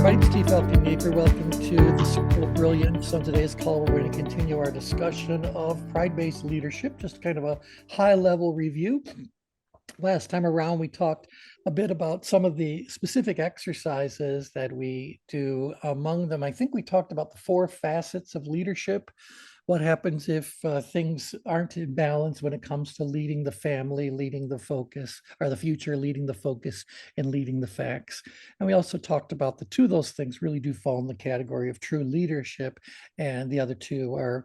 My name's Steve Falcon Napier. Welcome to the Circle of Brilliance. On today's call, we're going to continue our discussion of pride-based leadership, just kind of a high-level review. Last time around, we talked a bit about some of the specific exercises that we do. Among them, I think we talked about the 4 facets of leadership. What happens if things aren't in balance when it comes to leading the family, leading the focus, or the future, leading the focus, and leading the facts. And we also talked about the 2 of those things really do fall in the category of true leadership, and the other 2 are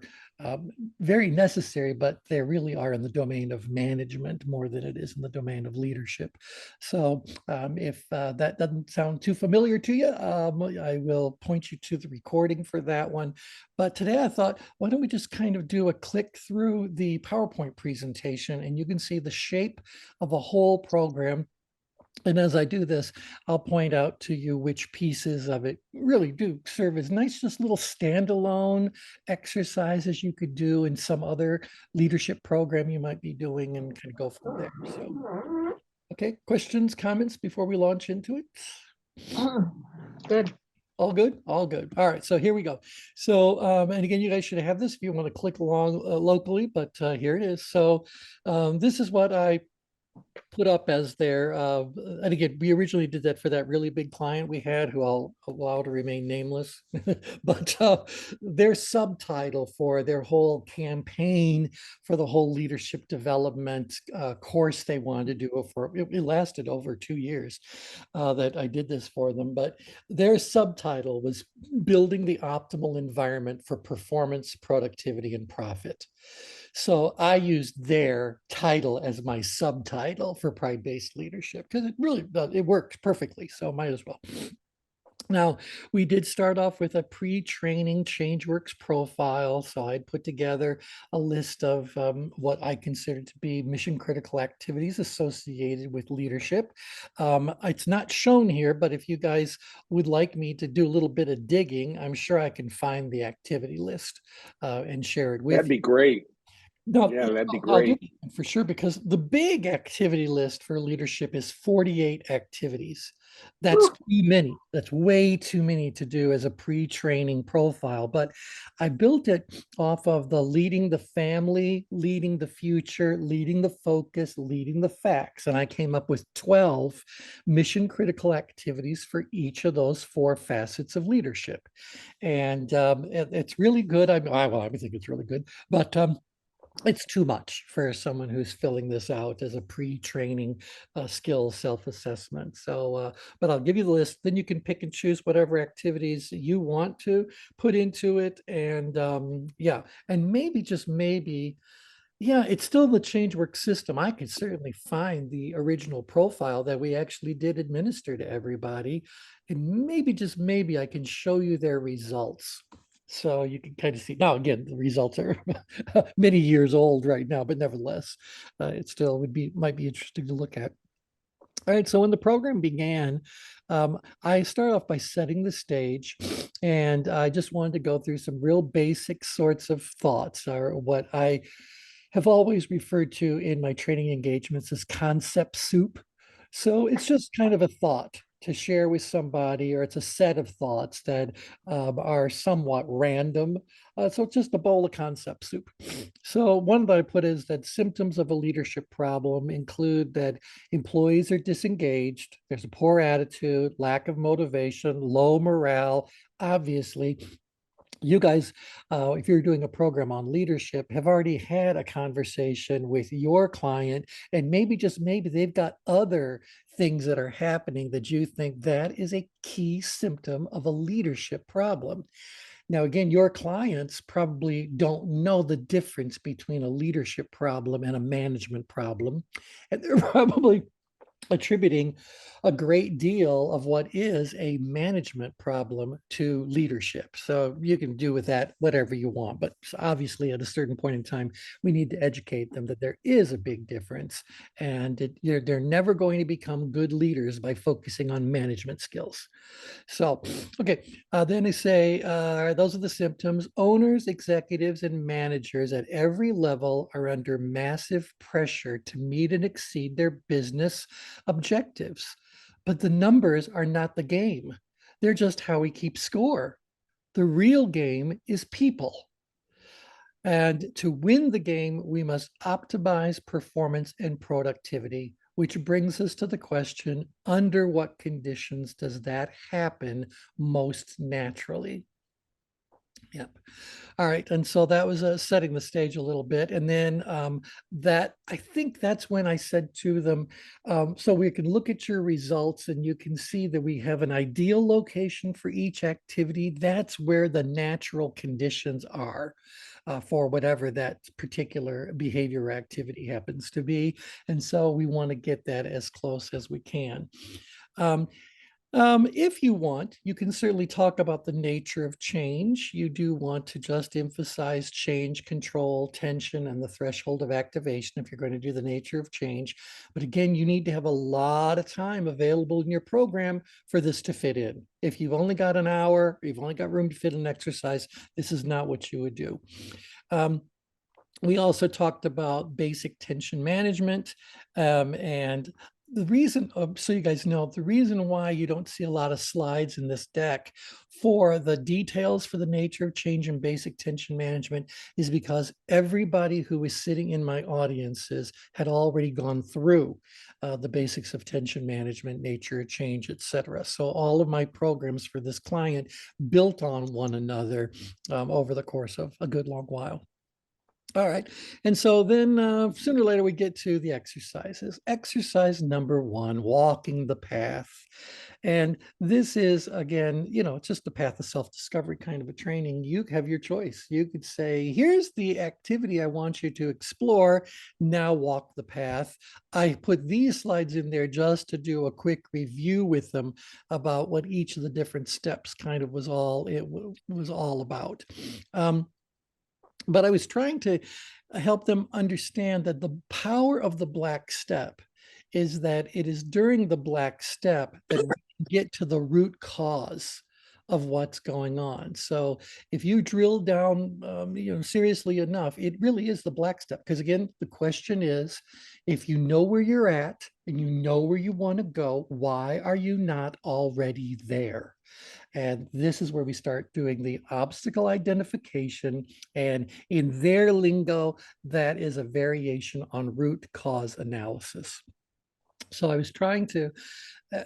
very necessary, but they really are in the domain of management more than it is in the domain of leadership. So if that doesn't sound too familiar to you, I will point you to the recording for that one. But today I thought, why don't we just kind of do a click through the PowerPoint presentation, and you can see the shape of a whole program. And as I do this, I'll point out to you which pieces of it really do serve as nice, just little standalone exercises you could do in some other leadership program you might be doing, and kind of go from there. So, okay, questions, comments before we launch into it? Good. All good? All good. All right, so here we go. So, and again, you guys should have this if you want to click along locally, but here it is. So this is what I put up as their, and again, we originally did that for that really big client we had, who I'll allow to remain nameless, but their subtitle for their whole campaign for the whole leadership development course they wanted to do for, it lasted over 2 years that I did this for them, but their subtitle was Building the Optimal Environment for Performance, Productivity, and Profit. So I used their title as my subtitle for pride-based leadership because it really it worked perfectly. So might as well. Now, we did start off with a pre-training ChangeWorks profile. So I'd put together a list of what I consider to be mission critical activities associated with leadership. It's not shown here, but if you guys would like me to do a little bit of digging, I'm sure I can find the activity list and share it with you. That'd be great. No, Yeah, that'd be I'll do great. that for sure, because the big activity list for leadership is 48 activities. That's too many. That's way too many to do as a pre-training profile. But I built it off of the leading the family, leading the future, leading the focus, leading the facts. And I came up with 12 mission critical activities for each of those 4 facets of leadership. And it's really good. I think it's really good, but it's too much for someone who's filling this out as a pre-training skill self-assessment. So, but I'll give you the list, then you can pick and choose whatever activities you want to put into it. And yeah, and maybe, just maybe, yeah, it's still the ChangeWorks system. I could certainly find the original profile that we actually did administer to everybody. And maybe, just maybe, I can show you their results. So you can kind of see. Now, again, the results are many years old right now, but nevertheless, it still might be interesting to look at. All right, so when the program began, I started off by setting the stage, and I just wanted to go through some real basic sorts of thoughts, or what I have always referred to in my training engagements as concept soup. So it's just kind of a thought to share with somebody, or it's a set of thoughts that are somewhat random. So it's just a bowl of concept soup. So one that I put is that symptoms of a leadership problem include that employees are disengaged, there's a poor attitude, lack of motivation, low morale. Obviously, you guys, if you're doing a program on leadership, have already had a conversation with your client, and maybe, just maybe, they've got other things that are happening that you think that is a key symptom of a leadership problem. Now, again, your clients probably don't know the difference between a leadership problem and a management problem, and they're probably attributing a great deal of what is a management problem to leadership. So you can do with that whatever you want, but obviously at a certain point in time, we need to educate them that there is a big difference, and they're never going to become good leaders by focusing on management skills. So, okay, then they say, those are the symptoms. Owners, executives, and managers at every level are under massive pressure to meet and exceed their business objectives. But the numbers are not the game. They're just how we keep score. The real game is people. And to win the game, we must optimize performance and productivity, which brings us to the question, under what conditions does that happen most naturally? Yep. All right. And so that was setting the stage a little bit. And then that, I think that's when I said to them, so we can look at your results and you can see that we have an ideal location for each activity. That's where the natural conditions are. For whatever that particular behavior or activity happens to be. And so we want to get that as close as we can. Um, if you want, you can certainly talk about the nature of change. You do want to just emphasize change, control, tension, and the threshold of activation if you're going to do the nature of change. But again, you need to have a lot of time available in your program for this to fit in. If you've only got an hour, you've only got room to fit an exercise, this is not what you would do. We also talked about basic tension management and the reason, so you guys know, the reason why you don't see a lot of slides in this deck for the details for the nature of change in basic tension management is because everybody who was sitting in my audiences had already gone through the basics of tension management, nature of change, etc. So all of my programs for this client built on one another over the course of a good long while. All right. And so then sooner or later we get to the exercises. Exercise number one, walking the path. And this is, again, just the path of self-discovery kind of a training. You have your choice. You could say, here's the activity I want you to explore. Now walk the path. I put these slides in there just to do a quick review with them about what each of the different steps kind of was all about. But I was trying to help them understand that the power of the black step is that it is during the black step that we get to the root cause of what's going on. So if you drill down, seriously enough, it really is the black step. Because again, the question is, if you know where you're at and you know where you want to go, why are you not already there? And this is where we start doing the obstacle identification. And in their lingo, that is a variation on root cause analysis. So I was trying to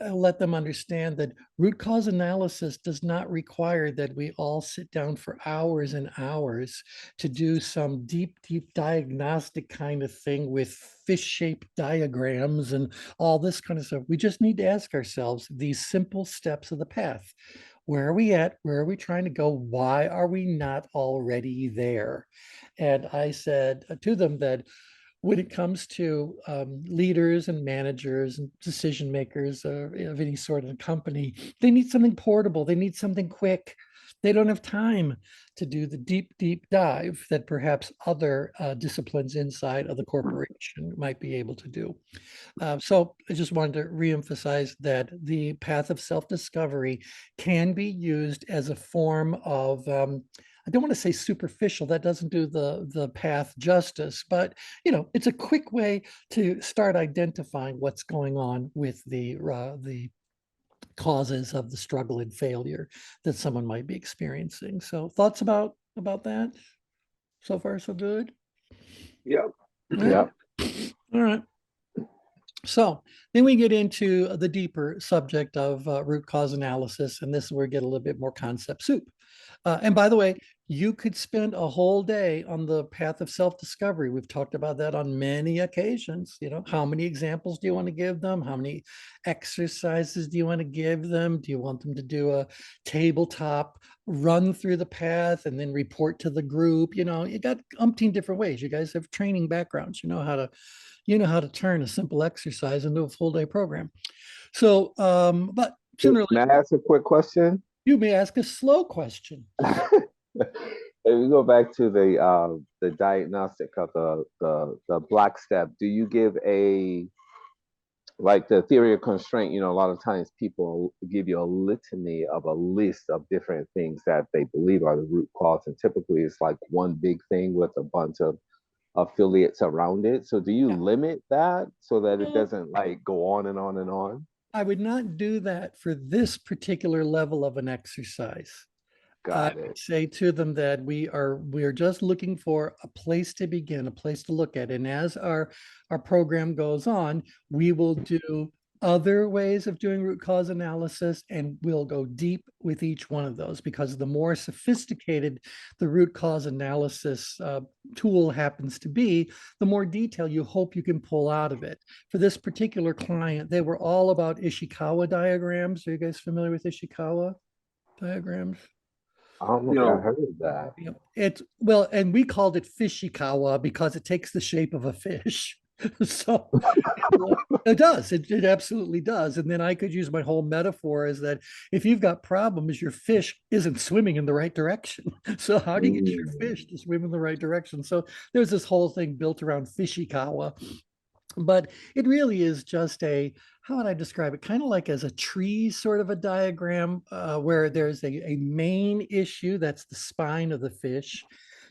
let them understand that root cause analysis does not require that we all sit down for hours and hours to do some deep, deep diagnostic kind of thing with fish-shaped diagrams and all this kind of stuff. We just need to ask ourselves these simple steps of the path. Where are we at? Where are we trying to go? Why are we not already there? And I said to them that when it comes to leaders and managers and decision makers of any sort of company, they need something portable. They need something quick. They don't have time to do the deep, deep dive that perhaps other disciplines inside of the corporation might be able to do. So I just wanted to reemphasize that the path of self-discovery can be used as a form of I don't want to say superficial, that doesn't do the path justice, but it's a quick way to start identifying what's going on with the causes of the struggle and failure that someone might be experiencing. So thoughts about that? So far, so good. Yep. All right. Yep. All right. So then we get into the deeper subject of root cause analysis, and this is where we get a little bit more concept soup. And by the way, you could spend a whole day on the path of self-discovery. We've talked about that on many occasions. How many examples do you want to give them? How many exercises do you want to give them? Do you want them to do a tabletop run through the path and then report to the group? You got umpteen different ways. You guys have training backgrounds. You know how to turn a simple exercise into a full day program. So, but sooner or May later, I ask a quick question? you may ask a slow question. If we go back to the diagnostic of the black step, do you give like the theory of constraint? A lot of times people give you a litany of a list of different things that they believe are the root cause, and typically it's like one big thing with a bunch of affiliates around it. So do you Yeah. limit that so that it doesn't like go on and on and on? I would not do that for this particular level of an exercise. I Got would it. say to them that we are just looking for a place to begin, a place to look at. And as our program goes on, we will do other ways of doing root cause analysis, and we'll go deep with each one of those, because the more sophisticated the root cause analysis tool happens to be, the more detail you hope you can pull out of it. For this particular client, they were all about Ishikawa diagrams. Are you guys familiar with Ishikawa diagrams? I don't know You if I know, heard of that. Yep. It's well, and we called it Fishikawa because it takes the shape of a fish. So it does. It absolutely does. And then I could use my whole metaphor as that if you've got problems, your fish isn't swimming in the right direction. So how do you get your fish to swim in the right direction? So there's this whole thing built around Fishikawa. But it really is just how would I describe it? Kind of like as a tree sort of a diagram, where there's a main issue, that's the spine of the fish.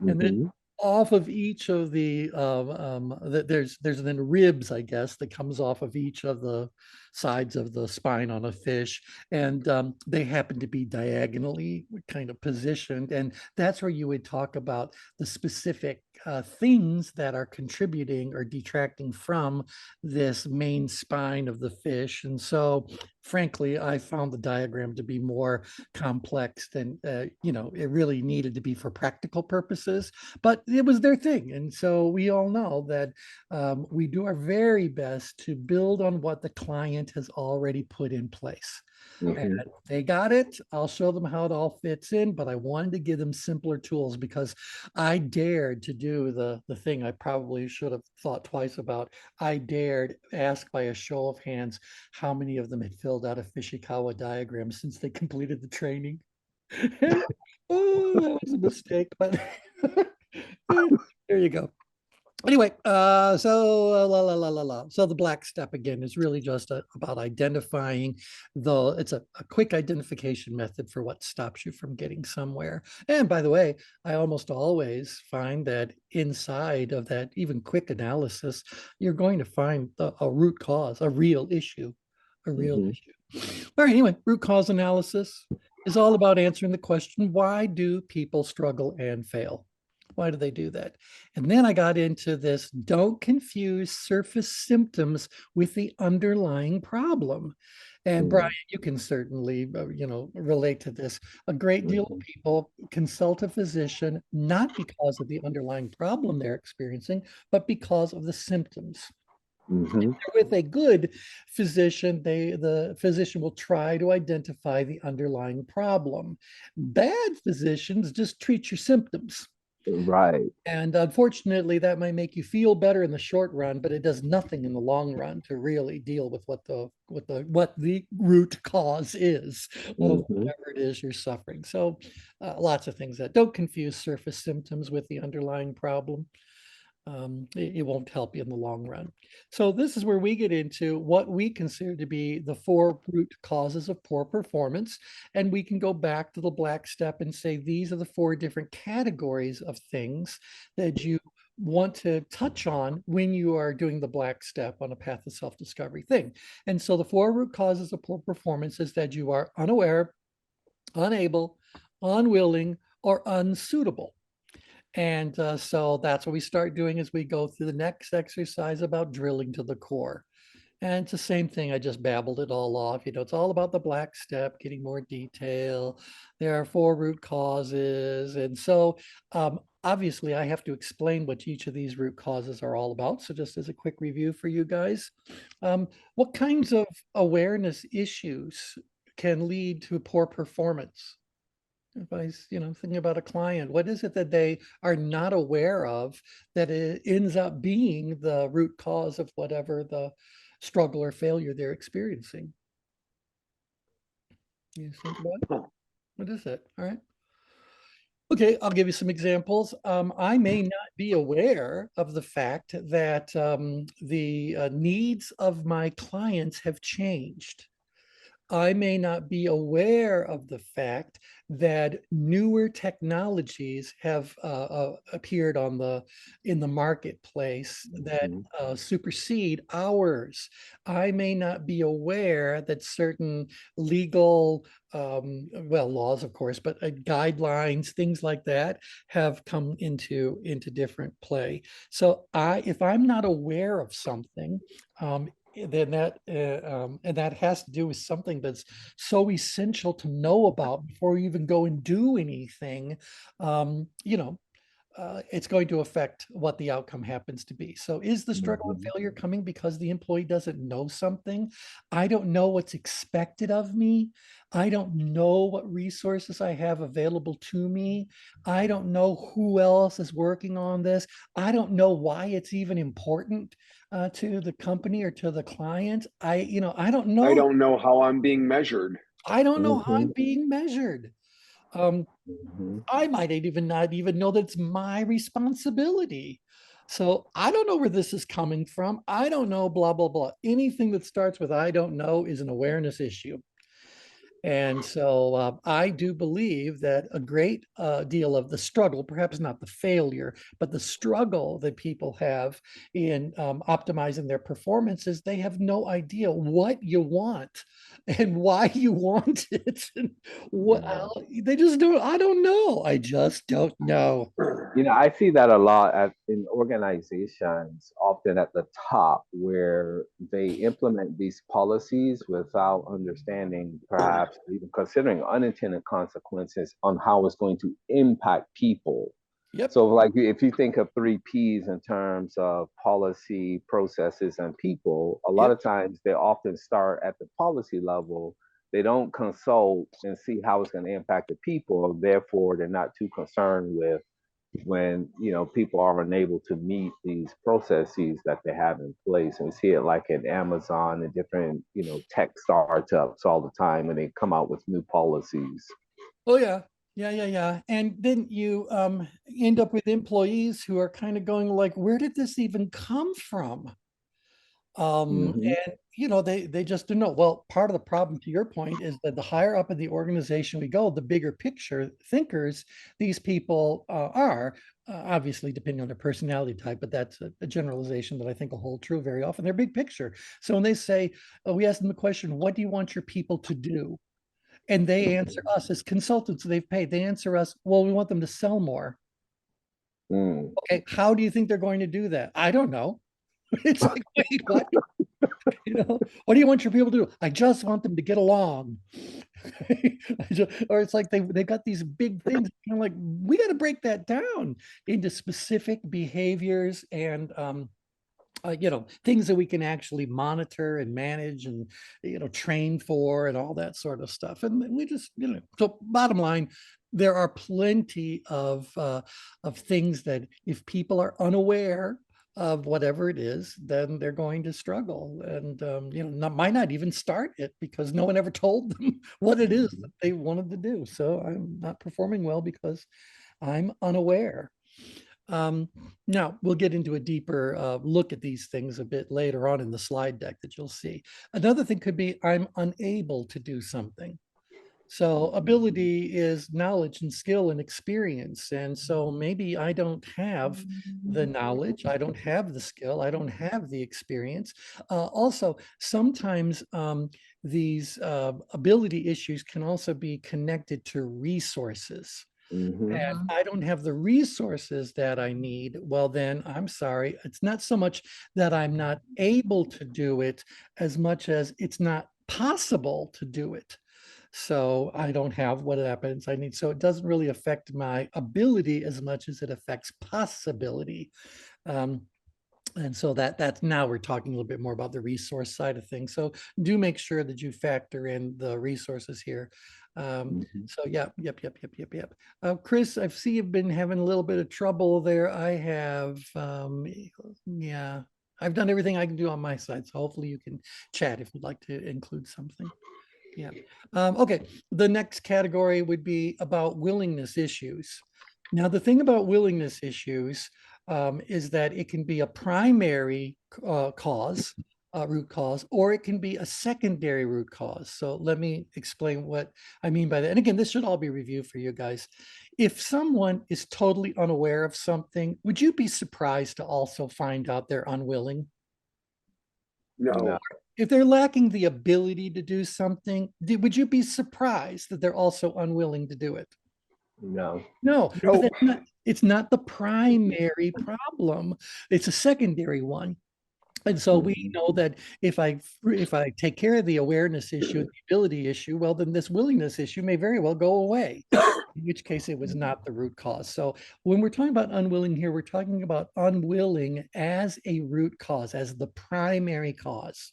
And then Mm-hmm. off of each of there's then ribs, I guess, that comes off of each of the sides of the spine on a fish. And they happen to be diagonally kind of positioned. And that's where you would talk about the specific things that are contributing or detracting from this main spine of the fish. And so, frankly, I found the diagram to be more complex than, it really needed to be for practical purposes, but it was their thing. And so we all know that we do our very best to build on what the client has already put in place. Mm-hmm. And they got it. I'll show them how it all fits in, but I wanted to give them simpler tools because I dared to do the thing I probably should have thought twice about. I dared ask by a show of hands how many of them had filled out a Fishikawa diagram since they completed the training. Oh, that was a mistake, but there you go. Anyway, so the black step again is really just about identifying it's a quick identification method for what stops you from getting somewhere. And by the way, I almost always find that inside of that even quick analysis, you're going to find a root cause, a real issue. All right, anyway, root cause analysis is all about answering the question, why do people struggle and fail? Why do they do that? And then I got into this, don't confuse surface symptoms with the underlying problem. And Brian, you can certainly, relate to this. A great deal of people consult a physician, not because of the underlying problem they're experiencing, but because of the symptoms. Mm-hmm. With a good physician, the physician will try to identify the underlying problem. Bad physicians just treat your symptoms. Right. And unfortunately, that might make you feel better in the short run, but it does nothing in the long run to really deal with what the root cause is of whatever it is you're suffering. So lots of things that don't confuse surface symptoms with the underlying problem. It won't help you in the long run. So this is where we get into what we consider to be the 4 root causes of poor performance. And we can go back to the black step and say, these are the 4 different categories of things that you want to touch on when you are doing the black step on a path of self-discovery thing. And so the 4 root causes of poor performance is that you are unaware, unable, unwilling, or unsuitable. And so that's what we start doing as we go through the next exercise about drilling to the core. And it's the same thing. I just babbled it all off. It's all about the black step, getting more detail. There are 4 root causes. And so obviously I have to explain what each of these root causes are all about. So just as a quick review for you guys, what kinds of awareness issues can lead to poor performance? If I, thinking about a client, what is it that they are not aware of that it ends up being the root cause of whatever the struggle or failure they're experiencing? You think about it? What is it? All right. Okay, I'll give you some examples. I may not be aware of the fact that the needs of my clients have changed. I may not be aware of the fact that newer technologies have appeared in the marketplace that Mhm. supersede ours. I may not be aware that certain legal, well, laws, of course, but guidelines, things like that, have come into different play. So if I'm not aware of something, then and that has to do with something that's so essential to know about before you even go and do anything. You know, it's going to affect what the outcome happens to be. So is the struggle and Mhm. failure coming because the employee doesn't know something? I don't know what's expected of me. I don't know what resources I have available to me. I don't know who else is working on this. I don't know why it's even important to the company or to the client. I don't I know. don't know how I'm being measured. I don't know how I'm Mhm. being measured. Um, Mhm. I might even not even know that it's my responsibility. So I don't know where this is coming from. I don't know, blah, blah, blah. Anything that starts with I don't know is an awareness issue. And so I do believe that a great deal of the struggle, perhaps not the failure, but the struggle that people have in optimizing their performances, they have no idea what you want and why you want it. And what Yeah. they just don't, I don't know. I just don't know. I see that a lot in organizations, often at the top, where they implement these policies without understanding, perhaps even considering unintended consequences on how it's going to impact people. Yep. So, like, if you think of three P's in terms of policy, processes, and people, a lot Yep. of times they often start at the policy level. They don't consult and see how it's going to impact the people. Therefore, they're not too concerned with when people are unable to meet these processes that they have in place. And we see it like at Amazon and different tech startups all the time, and they come out with new policies. Oh yeah. Yeah, yeah, yeah. And then you end up with employees who are kind of going like, where did this even come from? Hmm. And they just don't know. Well, part of the problem, to your point, is that the higher up in the organization we go, the bigger picture thinkers these people are. Obviously, depending on their personality type, but that's a generalization that I think will hold true very often. They're big picture. So when they say, we ask them the question, what do you want your people to do? And they answer us as consultants they've paid. They answer us, well, we want them to sell more. Mm. Okay, how do you think they're going to do that? I don't know. It's like, wait, what? What do you want your people to do? I just want them to get along. Or it's like they got these big things. I'm like, we got to break that down into specific behaviors and things that we can actually monitor and manage and train for and all that sort of stuff. And we just so bottom line, there are plenty of things that if people are unaware of whatever it is, then they're going to struggle and might not even start it because no one ever told them what it is that they wanted to do. So I'm not performing well because I'm unaware. um, Now we'll get into a deeper look at these things a bit later on in the slide deck that you'll see. Another thing could be I'm unable to do something. So ability is knowledge and skill and experience. And so maybe I don't have the knowledge, I don't have the skill, I don't have the experience. Also, sometimes these ability issues can also be connected to resources. Hmm. And I don't have the resources that I need, well, then I'm sorry. It's not so much that I'm not able to do it as much as it's not possible to do it. So I don't have what happens I need. So it doesn't really affect my ability as much as it affects possibility. Um, and so that's now we're talking a little bit more about the resource side of things. So do make sure that you factor in the resources here. Hmm. So yep. Chris, I see you've been having a little bit of trouble there. I have, yeah, I've done everything I can do on my side. So hopefully you can chat if you'd like to include something. Yeah. Okay. The next category would be about willingness issues. Now, the thing about willingness issues is that it can be a primary cause root cause, or it can be a secondary root cause. So let me explain what I mean by that. And again, this should all be reviewed for you guys. If someone is totally unaware of something, would you be surprised to also find out they're unwilling? No. No. If they're lacking the ability to do something, would you be surprised that they're also unwilling to do it? No. No, No. but it's not the primary problem. It's a secondary one. And so we know that if I take care of the awareness issue and the ability issue, well, then this willingness issue may very well go away, in which case it was not the root cause. So when we're talking about unwilling here, we're talking about unwilling as a root cause, as the primary cause.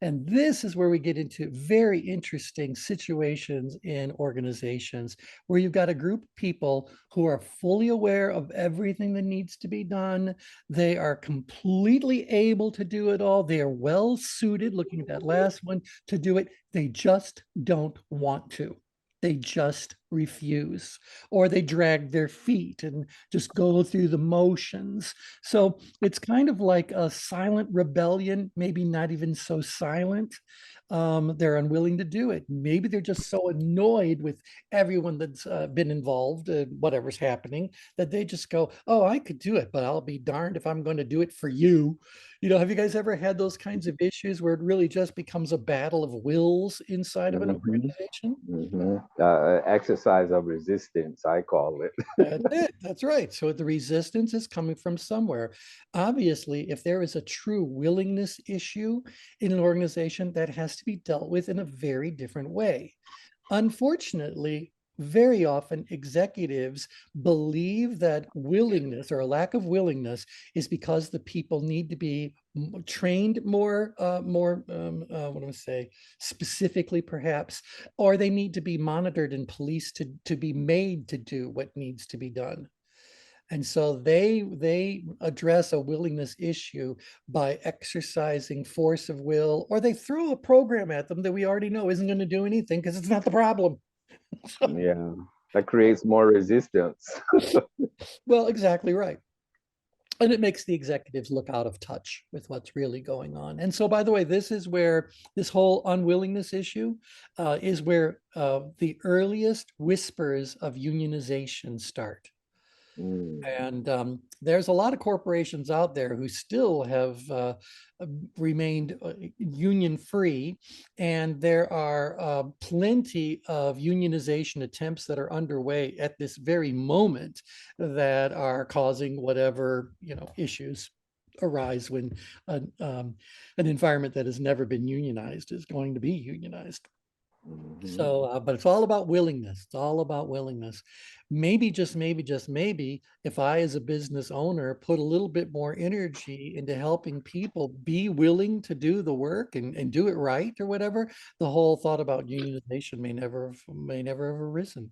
And this is where we get into very interesting situations in organizations where you've got a group of people who are fully aware of everything that needs to be done. They are completely able to do it all. They are well suited, looking at that last one, to do it. They just don't want to. They just refuse, or they drag their feet and just go through the motions. So it's kind of like a silent rebellion, maybe not even so silent. They're unwilling to do it. Maybe they're just so annoyed with everyone that's been involved in whatever's happening that they just go, oh, I could do it, but I'll be darned if I'm going to do it for you. You know, have you guys ever had those kinds of issues where it really just becomes a battle of wills inside of an organization? Exercise of resistance, I call it. That's it. That's right. So the resistance is coming from somewhere. Obviously, if there is a true willingness issue in an organization, that has to be dealt with in a very different way. Unfortunately, very often executives believe that willingness or a lack of willingness is because the people need to be trained more, what do I say, specifically perhaps, or they need to be monitored and policed to be made to do what needs to be done. And so they address a willingness issue by exercising force of will, or they throw a program at them that we already know isn't going to do anything because it's not the problem. Yeah, that creates more resistance. Well, exactly right. And it makes the executives look out of touch with what's really going on. And so, by the way, this is where this whole unwillingness issue is where the earliest whispers of unionization start. And there's a lot of corporations out there who still have remained union free. And there are plenty of unionization attempts that are underway at this very moment that are causing whatever, issues arise when an environment that has never been unionized is going to be unionized. So, but it's all about willingness. It's all about willingness. Maybe, just maybe, if I, as a business owner, put a little bit more energy into helping people be willing to do the work and do it right or whatever, the whole thought about unionization may never have arisen.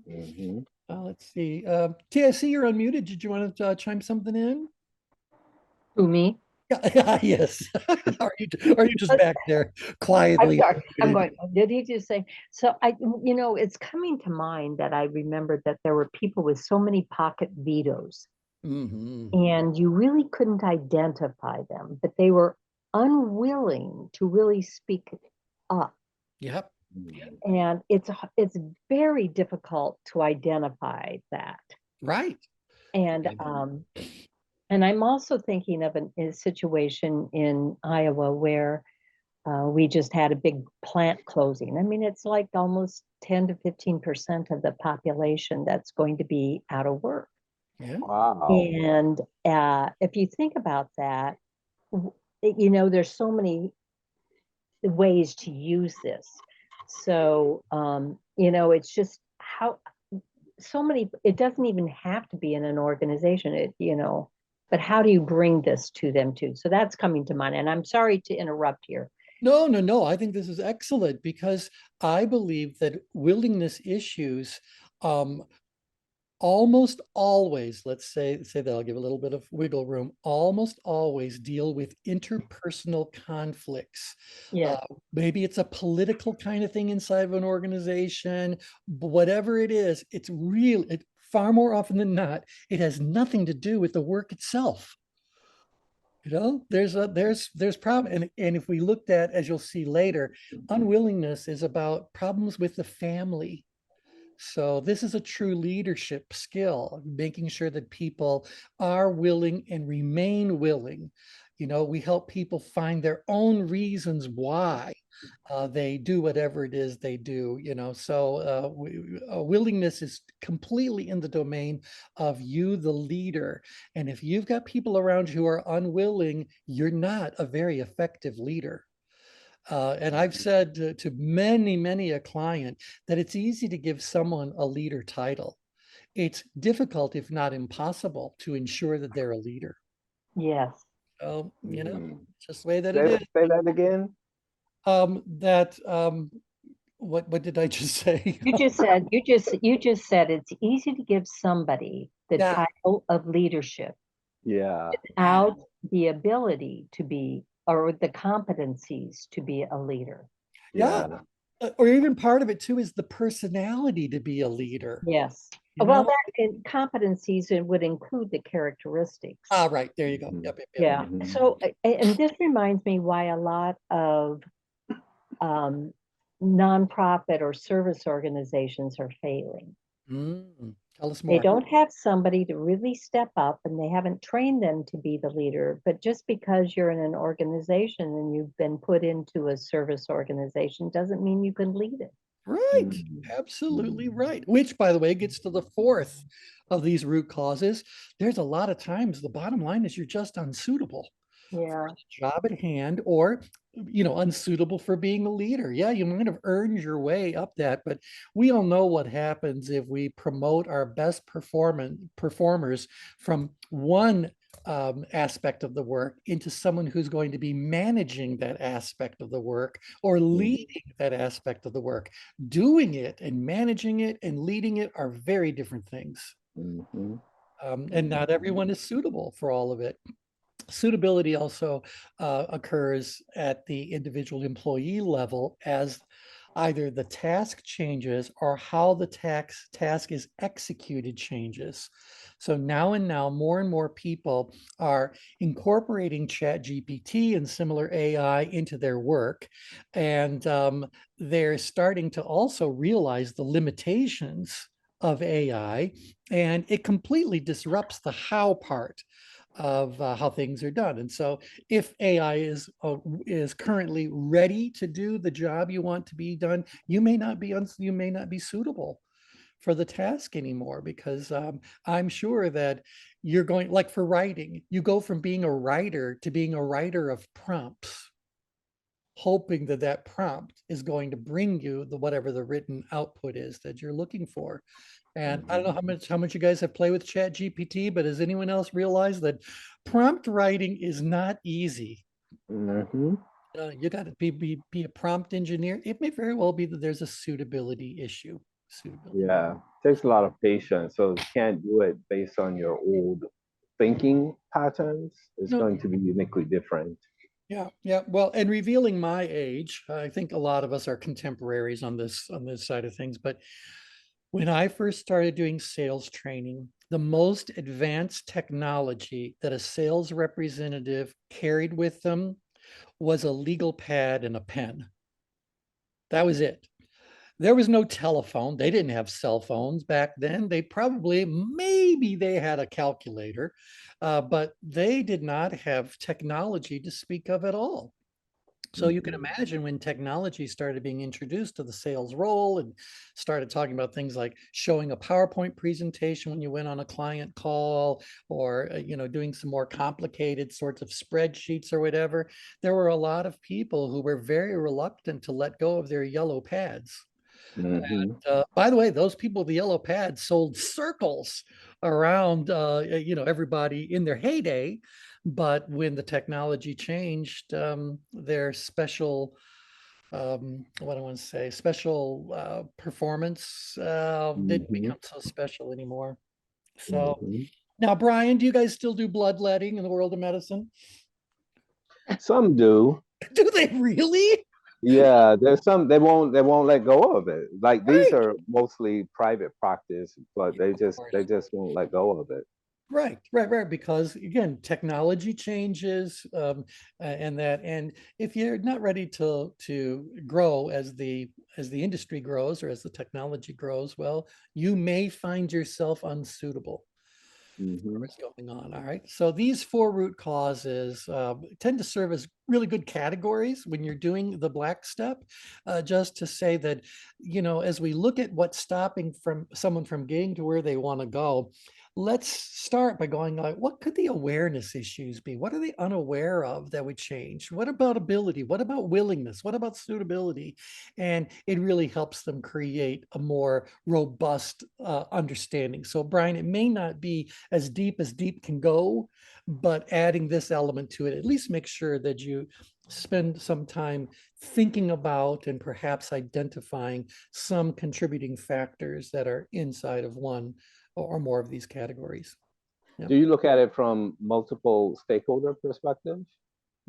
Yeah. Let's see. T, I see you're unmuted. Did you want to chime something in? Who, me? Yeah, yes. Are you just back there I'm quietly? sorry. I'm going, did he just say? So it's coming to mind that I remembered that there were people with so many pocket vetoes Mhm. and you really couldn't identify them, but they were unwilling to really speak up. Yep. And it's very difficult to identify that. Right. And and I'm also thinking of a situation in Iowa where we just had a big plant closing. I mean, it's like almost 10 to 15% of the population that's going to be out of work. Yeah. Wow. And if you think about that, there's so many ways to use this. So, it's just how so many, it doesn't even have to be in an organization, but how do you bring this to them too? So that's coming to mind. And I'm sorry to interrupt here. No. I think this is excellent because I believe that willingness issues almost always, let's say that I'll give a little bit of wiggle room, almost always deal with interpersonal conflicts. Yeah. Maybe it's a political kind of thing inside of an organization, whatever it is, it's far more often than not, it has nothing to do with the work itself. You know, there's problem, and if we looked at, as you'll see later, unwillingness is about problems with the family. So this is a true leadership skill, making sure that people are willing and remain willing. You know, we help people find their own reasons why they do whatever it is they do, you know. So willingness is completely in the domain of you, the leader. And if you've got people around you who are unwilling, you're not a very effective leader. And I've said to many a client that it's easy to give someone a leader title. It's difficult, if not impossible, to ensure that they're a leader. Yes. So, you know, Mhm. it's just the way that it is. Say that again. That what did I just say? You just said it's easy to give somebody the Yeah, title of leadership Yeah. without the ability to be, or the competencies to be a leader. yeah. Yeah. Or even part of it too is the personality to be a leader. Yes. You Well, know? that competencies, it would include the characteristics. Ah, right. There you go. Mhm. Yep, yep, yep. Yeah. Mhm. So, and this reminds me why a lot of um, nonprofit or service organizations are failing. Tell us They more. don't have somebody to really step up, and they haven't trained them to be the leader. But just because you're in an organization and you've been put into a service organization doesn't mean you can lead it. Right. Mhm. Absolutely right. Which, by the way, gets to the fourth of these root causes. There's a lot of times the bottom line is you're just unsuitable for Yeah. the job at hand, or you know, unsuitable for being a leader. Yeah, you might have earned your way up that, but we all know what happens if we promote our best performers from one aspect of the work into someone who's going to be managing that aspect of the work or leading that aspect of the work. Doing it and managing it and leading it are very different things. Mhm. And not everyone is suitable for all of it. Suitability also occurs at the individual employee level as either the task changes or how the task is executed changes. So now more and more people are incorporating Chat GPT and similar AI into their work. And they're starting to also realize the limitations of AI, and it completely disrupts the how part of how things are done. And so if AI is currently ready to do the job you want to be done, you may not be suitable for the task anymore, because I'm sure that you're going, like for writing, you go from being a writer to being a writer of prompts, hoping that that prompt is going to bring you the whatever the written output is that you're looking for. And I don't know how much you guys have played with Chat GPT, but has anyone else realized that prompt writing is not easy? Mhm. You got to be a prompt engineer. It may very well be that there's a suitability issue. Suitability. Yeah. Takes a lot of patience. So you can't do it based on your old thinking patterns. It's No, going to be uniquely different. yeah, yeah. Well, and revealing my age, I think a lot of us are contemporaries on this side of things. But when I first started doing sales training, the most advanced technology that a sales representative carried with them was a legal pad and a pen. That was it. There was no telephone. They didn't have cell phones back then. Maybe they had a calculator, but they did not have technology to speak of at all. So you can Mhm. imagine when technology started being introduced to the sales role and started talking about things like showing a PowerPoint presentation when you went on a client call, or doing some more complicated sorts of spreadsheets or whatever. There were a lot of people who were very reluctant to let go of their yellow pads. Mhm. By the way, those people with the yellow pads sold circles around, everybody in their heyday. But when the technology changed, their special, what I want to say, special performance didn't Mhm. become so special anymore. So Mhm. now, Brian, do you guys still do bloodletting in the world of medicine? Some do. Do they really? Yeah, there's some they won't let go of it. Like these Right. are mostly private practice, but they Of just course. they just won't let go of it. Right, right, right. Because again, technology changes, and if you're not ready to grow as the industry grows or as the technology grows, well, you may find yourself unsuitable for Hmm. what's going on. All right. So these four root causes tend to serve as really good categories when you're doing the black step, just to say that, as we look at what's stopping from someone from getting to where they want to go, let's start by going like, what could the awareness issues be? What are they unaware of that would change? What about ability? What about willingness? What about suitability? And it really helps them create a more robust understanding. So Brian, it may not be as deep can go, but adding this element to it, at least make sure that you spend some time thinking about and perhaps identifying some contributing factors that are inside of one or more of these categories. Yeah. Do you look at it from multiple stakeholder perspectives?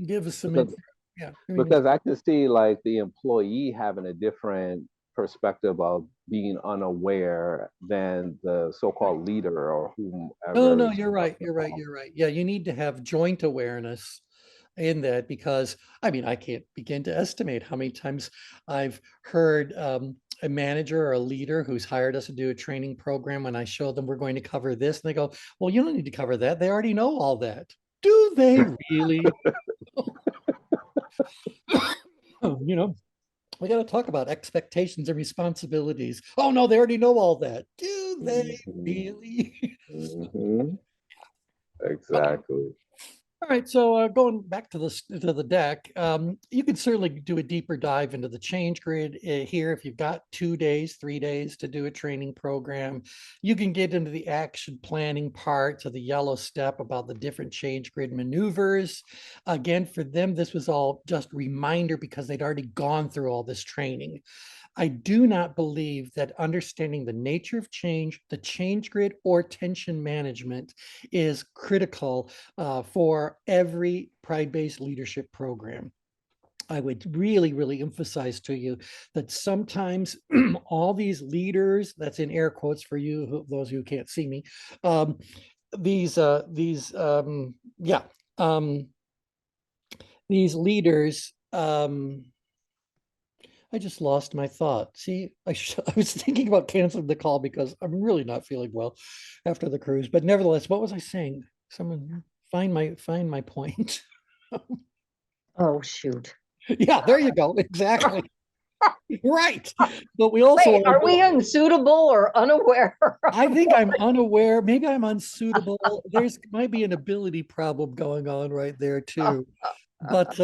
Give us some Because info. Yeah. I mean, because I can see like the employee having a different perspective of being unaware than the so-called leader or no, whomever no, is you're right. up You're right. above. You're right. Yeah, you need to have joint awareness in that because I mean, I can't begin to estimate how many times I've heard a manager or a leader who's hired us to do a training program when I show them we're going to cover this, and they go, "Well, you don't need to cover that. They already know all that." Do they really? You know, we got to talk about expectations and responsibilities. Oh no, they already know all that. Do they Mhm. really? Mhm. Okay. Exactly. All right, so going back to the deck, you can certainly do a deeper dive into the change grid here. If you've got 2 days, 3 days to do a training program, you can get into the action planning part to the yellow step about the different change grid maneuvers. Again, for them, this was all just reminder because they'd already gone through all this training. I do not believe that understanding the nature of change, the change grid, or tension management is critical for every pride-based leadership program. I would really, really emphasize to you that sometimes all these leaders, that's in air quotes for you, those who can't see me, um, yeah, um, these leaders, I just lost my thought. See, I was thinking about canceling the call because I'm really not feeling well after the cruise. But nevertheless, what was I saying? Someone find my point. Oh, shoot. Yeah, there you go. Exactly. Right. But we also Wait, want are to we go. unsuitable or unaware? I think I'm unaware. Maybe I'm unsuitable. There's might be an ability problem going on right there too. But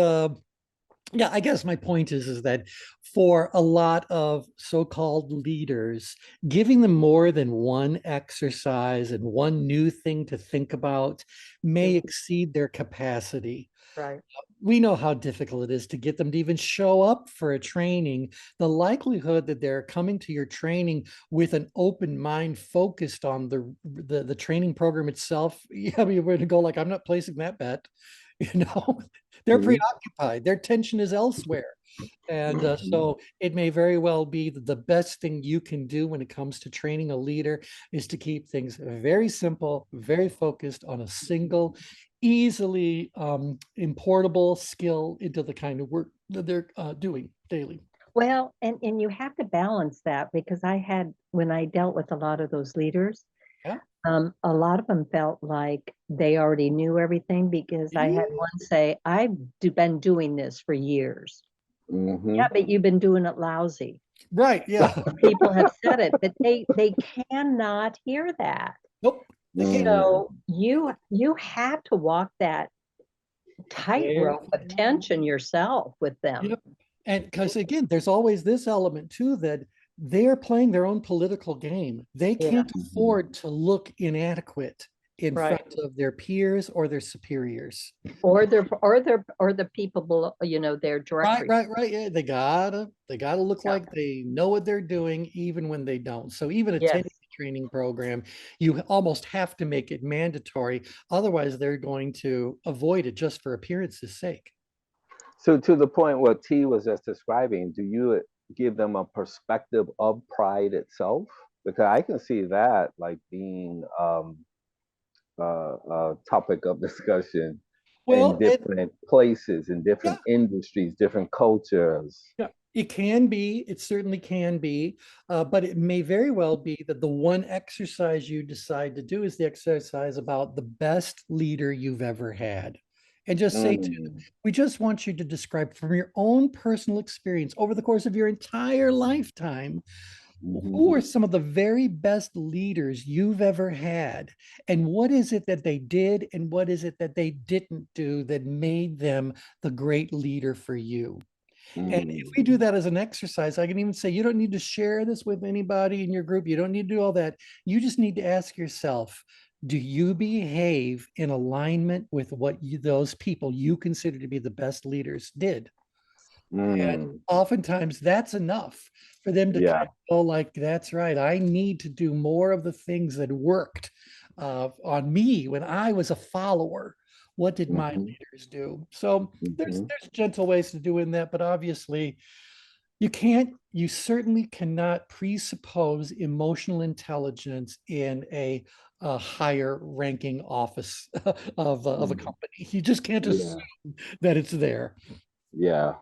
yeah, I guess my point is that for a lot of so-called leaders, giving them more than one exercise and one new thing to think about may exceed their capacity. Right. We know how difficult it is to get them to even show up for a training. The likelihood that they're coming to your training with an open mind focused on the training program itself, yeah, we're going to go like, I'm not placing that bet. You know, they're Mhm. preoccupied. Their attention is elsewhere. And Mhm. so it may very well be that the best thing you can do when it comes to training a leader is to keep things very simple, very focused on a single, easily importable skill into the kind of work that they're doing daily. Well, and you have to balance that because when I dealt with a lot of those leaders, Yeah. a lot of them felt like they already knew everything because I had one say, been doing this for years. Yeah, Mhm. but you've been doing it lousy. Right. Yeah. People have said it, but they cannot hear that. Nope. They can't. So you have to walk that Very tightrope of tension yourself with them. Yep. And because again, there's always this element too that they are playing their own political game. They Yeah, can't Mhm. afford to look inadequate in right. front of their peers or their superiors. Or the people below, their direct Right, right, right. Yeah, they gotta look yeah. like they know what they're doing, even when they don't. So even attending Yes. the training program, you almost have to make it mandatory. Otherwise, they're going to avoid it just for appearance's sake. So to the point what T was just describing, do you give them a perspective of pride itself? Because I can see that like being topic of discussion in Well, different places, in yeah, different industries, different cultures. yeah, it can be. It certainly can be. But it may very well be that the one exercise you decide to do is the exercise about the best leader you've ever had. And just say to them, Mm, we just want you to describe from your own personal experience over the course of your entire lifetime, mhm, who are some of the very best leaders you've ever had? And what is it that they did? And what is it that they didn't do that made them the great leader for you? And if we do mm, that as an exercise, I can even say, you don't need to share this with anybody in your group. You don't need to do all that. You just need to ask yourself, do you behave in alignment with what those people you consider to be the best leaders did? And mm. oftentimes that's enough for them to kind Yeah. of go like, that's right. I need to do more of the things that worked on me when I was a follower. What did my Mhm, leaders do? So mhm, there's gentle ways to doing that, but obviously you certainly cannot presuppose emotional intelligence in a higher ranking office of a mhm. company. You just can't Yeah. assume that it's there. Yeah.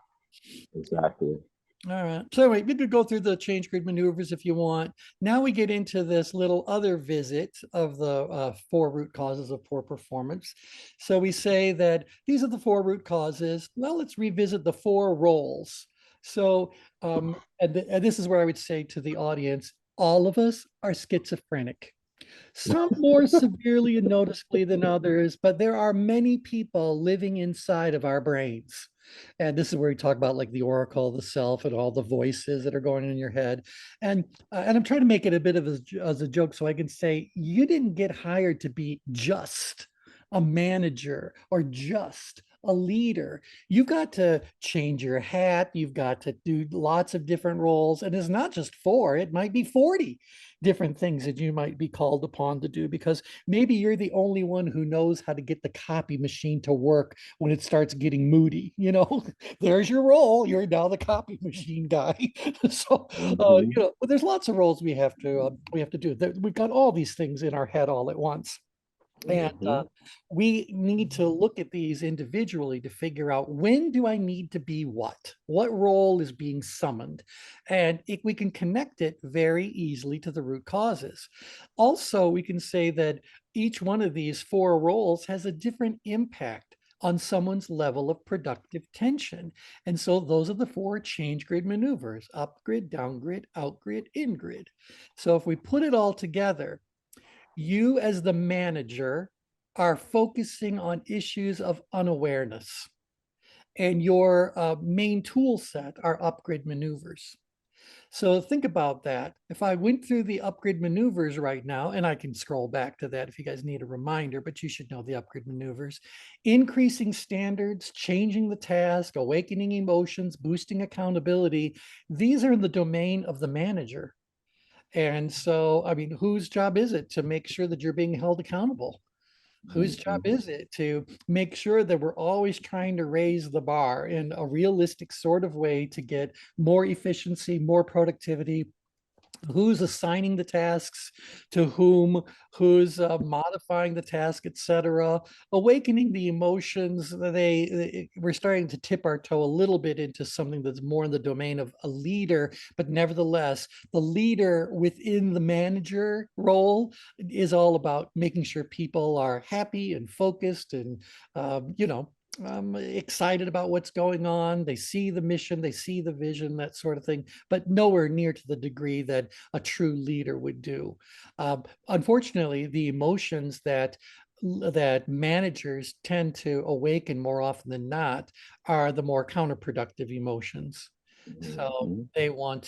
Exactly. All right. So anyway, we could go through the change grid maneuvers if you want. Now we get into this little other visit of the four root causes of poor performance. So we say that these are the four root causes. Well, let's revisit the four roles. So, and this is where I would say to the audience, all of us are schizophrenic. Some more severely and noticeably than others, but there are many people living inside of our brains. And this is where we talk about like the oracle, the self, and all the voices that are going in your head. And I'm trying to make it a bit of as a joke so I can say you didn't get hired to be just a manager or just a leader. You've got to change your hat. You've got to do lots of different roles. And it's not just four, it might be 40 different things that you might be called upon to do because maybe you're the only one who knows how to get the copy machine to work when it starts getting moody. There's your role. You're now the copy machine guy. So Mhm, but there's lots of roles we have to do. We've got all these things in our head all at once. And mhm, we need to look at these individually to figure out when do I need to be what? What role is being summoned? And we can connect it very easily to the root causes. Also, we can say that each one of these four roles has a different impact on someone's level of productive tension. And so those are the four change grid maneuvers: up grid, down grid, out grid, in grid. So if we put it all together, you as the manager are focusing on issues of unawareness, and your main tool set are upgrade maneuvers. So think about that. If I went through the upgrade maneuvers right now, and I can scroll back to that if you guys need a reminder, but you should know the upgrade maneuvers: increasing standards, changing the task, awakening emotions, boosting accountability. These are in the domain of the manager. And so, I mean, whose job is it to make sure that you're being held accountable? Whose job mhm, is it to make sure that we're always trying to raise the bar in a realistic sort of way to get more efficiency, more productivity? Who's assigning the tasks to whom, who's modifying the task, etc., awakening the emotions. We're starting to tip our toe a little bit into something that's more in the domain of a leader, but nevertheless the leader within the manager role is all about making sure people are happy and focused and excited about what's going on. They see the mission, they see the vision, that sort of thing, but nowhere near to the degree that a true leader would do. Unfortunately, the emotions that managers tend to awaken more often than not are the more counterproductive emotions. So mhm, they don't want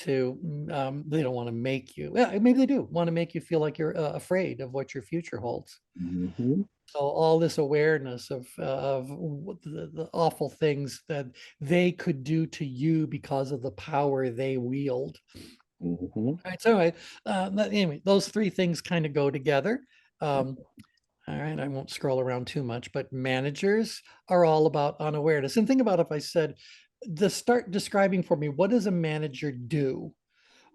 to make you, yeah, maybe they do want to make you feel like you're afraid of what your future holds. mhm, So all this awareness of the awful things that they could do to you because of the power they wield. mhm, All right. So anyway, those three things kind of go together. Um, all right. I won't scroll around too much, but managers are all about unawareness. And think about if I said, to start describing for me, what does a manager do?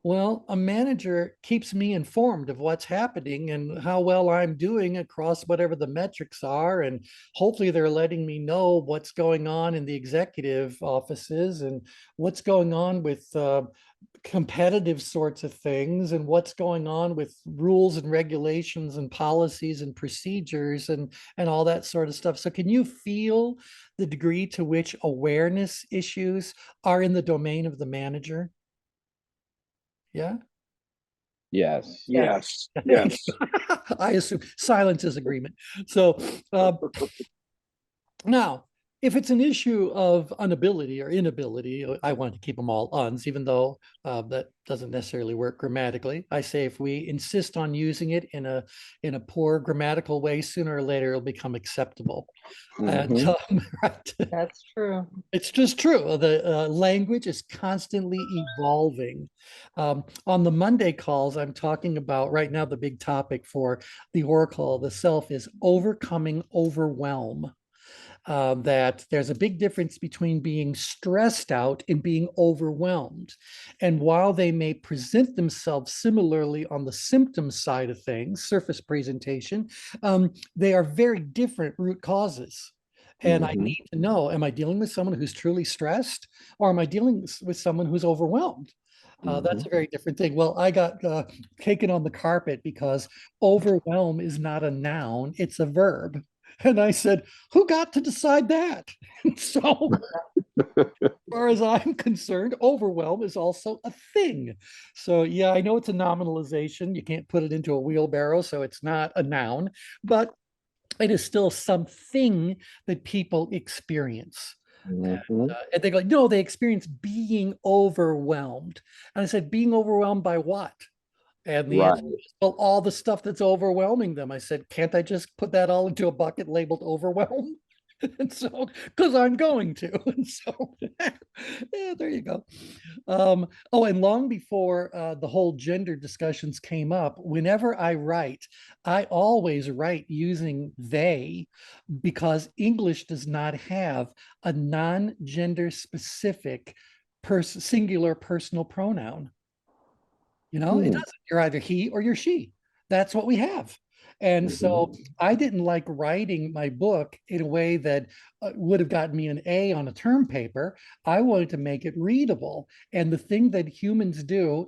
Well, a manager keeps me informed of what's happening and how well I'm doing across whatever the metrics are. And hopefully they're letting me know what's going on in the executive offices and what's going on with competitive sorts of things and what's going on with rules and regulations and policies and procedures and all that sort of stuff. So can you feel the degree to which awareness issues are in the domain of the manager? Yeah. Yes. Yes. Yes. I assume silence is agreement. So now, if it's an issue of unability or inability, I want to keep them all uns, even though that doesn't necessarily work grammatically. I say if we insist on using it in a poor grammatical way, sooner or later it'll become acceptable. And right. That's true. It's just true. The language is constantly evolving. On the Monday calls, I'm talking about right now, the big topic for the Oracle, the self, is overcoming overwhelm. That there's a big difference between being stressed out and being overwhelmed. And while they may present themselves similarly on the symptom side of things, surface presentation, they are very different root causes. And I need to know, am I dealing with someone who's truly stressed or am I dealing with someone who's overwhelmed? That's a very different thing. Well, I got taken on the carpet because overwhelm is not a noun, it's a verb. And I said, who got to decide that? So, as far as I'm concerned, overwhelm is also a thing. So, yeah, I know it's a nominalization. You can't put it into a wheelbarrow, so it's not a noun, but it is still something that people experience. And they go, no, they experience being overwhelmed. And I said, being overwhelmed by what? And the Right. answer was, well, all the stuff that's overwhelming them. I said, can't I just put that all into a bucket labeled overwhelm? And so, because I'm going to. And so, yeah, there you go. Oh, and long before the whole gender discussions came up, whenever I write, I always write using they because English does not have a non-gender specific singular personal pronoun. You know, it doesn't. You're either he or you're she. That's what we have. And so I didn't like writing my book in a way that would have gotten me an A on a term paper. I wanted to make it readable. And the thing that humans do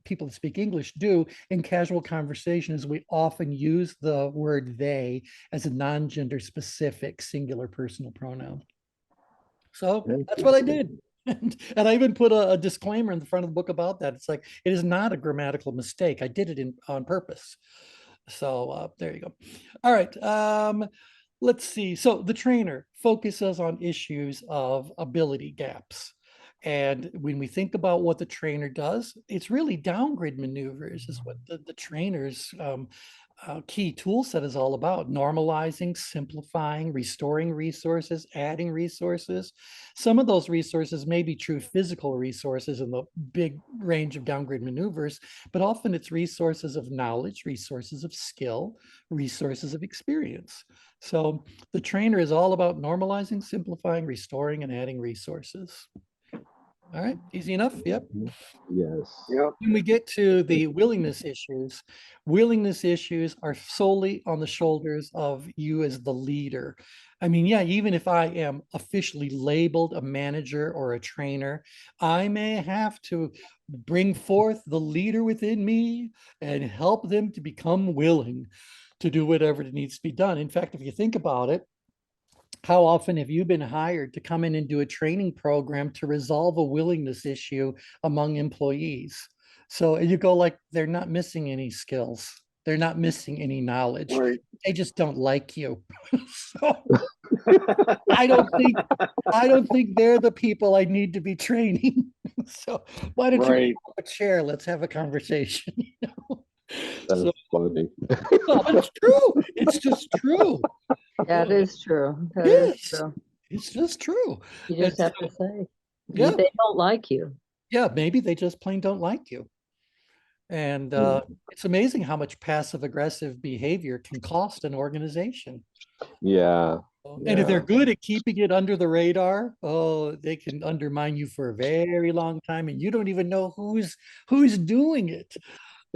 people that speak English do in casual conversation is we often use the word they as a non-gender specific singular personal pronoun. So that's what I did. And I even put a disclaimer in the front of the book about that. It's like, it is not a grammatical mistake. I did it on purpose. So there you go. All right. Let's see. So the trainer focuses on issues of ability gaps. And when we think about what the trainer does, it's really downgrade maneuvers is what the trainer's key tool set is all about: normalizing, simplifying, restoring resources, adding resources. Some of those resources may be true physical resources in the big range of downgrade maneuvers, but often it's resources of knowledge, resources of skill, resources of experience. So the trainer is all about normalizing, simplifying, restoring, and adding resources. All right, easy enough. Yep. Yes. Yep. When we get to the willingness issues are solely on the shoulders of you as the leader. I mean, yeah, even if I am officially labeled a manager or a trainer, I may have to bring forth the leader within me and help them to become willing to do whatever needs to be done. In fact, if you think about it, how often have you been hired to come in and do a training program to resolve a willingness issue among employees? So you go like, they're not missing any skills. They're not missing any knowledge. Right. They just don't like you. So I don't think they're the people I need to be training. So why don't you Right. pull up a chair? Let's have a conversation. That's So, funny. no, but it's true. It's just true. That is true. That is Yes. true. It's just true. You And just have so, to say, yeah, they don't like you. yeah, maybe they just plain don't like you. And Mm. it's amazing how much passive aggressive behavior can cost an organization. Yeah. And if they're Yeah. good at keeping it under the radar, oh, they can undermine you for a very long time, and you don't even know who's doing it.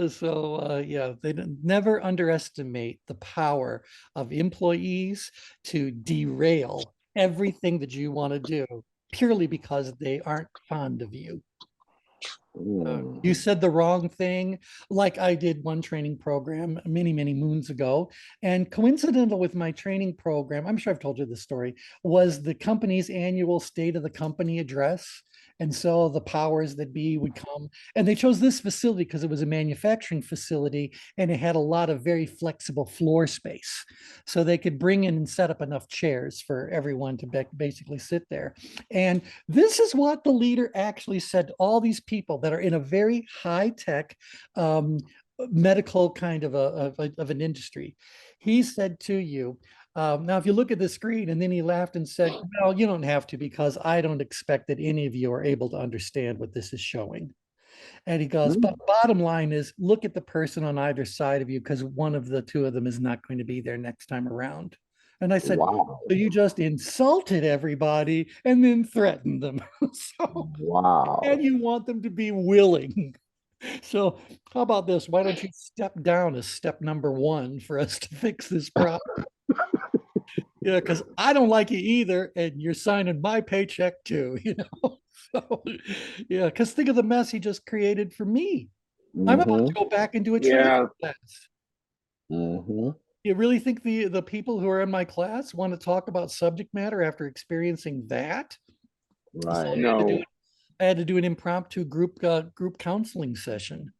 So yeah, they never underestimate the power of employees to derail everything that you want to do purely because they aren't fond of you. You Mm. said the wrong thing, like I did one training program many, many moons ago. And coincidental with my training program, I'm sure I've told you this story, was the company's annual state of the company address. And so the powers that be would come, and they chose this facility because it was a manufacturing facility and it had a lot of very flexible floor space. So they could bring in and set up enough chairs for everyone to basically sit there. And this is what the leader actually said to all these people that are in a very high tech medical kind of an industry. He said to you, now, if you look at the screen, and then he laughed and said, well, you don't have to because I don't expect that any of you are able to understand what this is showing. And he goes, but Mm. bottom line is look at the person on either side of you because one of the two of them is not going to be there next time around. And I said, Wow. so you just insulted everybody and then threatened them. So, and Wow. you want them to be willing. So, how about this? Why don't you step down as step number one for us to fix this problem? Yeah, because I don't like you either, and you're signing my paycheck too, you know? So, yeah, because think of the mess he just created for me. I'm about Mm-hmm. to go back and do a training Yeah. class. Mm-hmm. You really think the people who are in my class want to talk about subject matter after experiencing that? So Right. No. I had to do an impromptu group counseling session.